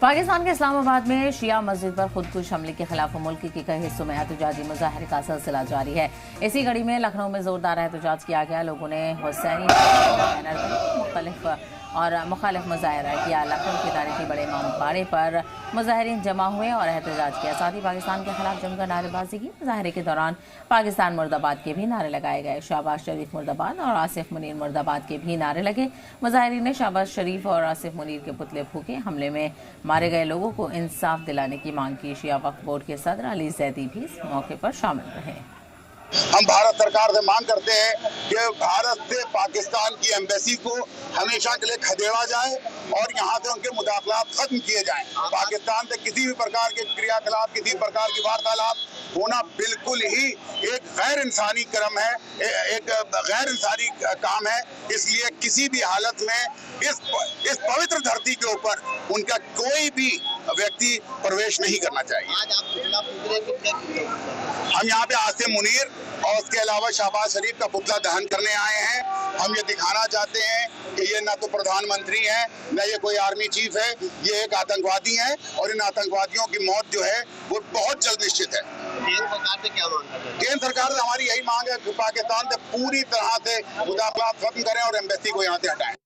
पाकिस्तान के इस्लामाबाद में शिया मस्जिद पर खुदकुश हमले के खिलाफ मुल्क के कई हिस्सों में एहतजाजी मुजाहरे का सिलसिला जारी है। इसी कड़ी में लखनऊ में जोरदार एहतजाज किया गया। लोगों ने हुसैनी मुख्तलिफ और मुखालिफ मुजाहरा किया। लखनऊ के तारीखी बड़े इमाम बाड़े पर मुजाहरीन जमा हुए और एहतजाज किया। साथ ही पाकिस्तान के खिलाफ जमकर नारेबाजी की। मुजाहरे के दौरान पाकिस्तान मुर्दाबाद के भी नारे लगाए गए। शहबाज शरीफ मुर्दाबाद और आसिफ मुनीर मुर्दाबाद के भी नारे लगे। मुजाहरीन ने शहबाज शरीफ और आसिफ मुनीर के पुतले फूके। हमले में मारे गए लोगों को इंसाफ दिलाने की मांग की। शिया वक्फ बोर्ड के सदर अली जैदी भी इस मौके पर शामिल रहे। हम भारत सरकार से मांग करते हैं कि भारत से पाकिस्तान की एम्बेसी को हमेशा के लिए खदेड़ा जाए और यहाँ से उनके मुदाखलात खत्म किए जाएं। पाकिस्तान से किसी भी प्रकार के क्रियाकलाप, किसी प्रकार की वार्तालाप होना बिल्कुल ही एक गैर इंसानी क्रम है, एक गैर इंसानी काम है। इसलिए किसी भी हालत में इस पवित्र धरती के ऊपर उनका कोई भी व्यक्ति प्रवेश नहीं करना चाहिए। हम यहाँ पे आसिफ मुनीर और उसके अलावा शहबाज शरीफ का पुतला दहन करने आए हैं। हम ये दिखाना चाहते हैं कि ये ना तो प्रधानमंत्री हैं, न ये कोई आर्मी चीफ है, ये एक आतंकवादी हैं और इन आतंकवादियों की मौत जो है वो बहुत जल्द निश्चित है। केंद्र सरकार से क्या मांग है? केंद्र सरकार से हमारी यही मांग है कि पाकिस्तान से पूरी तरह से मुदाखलात खत्म करें और एम्बेसी को यहाँ से हटाएं।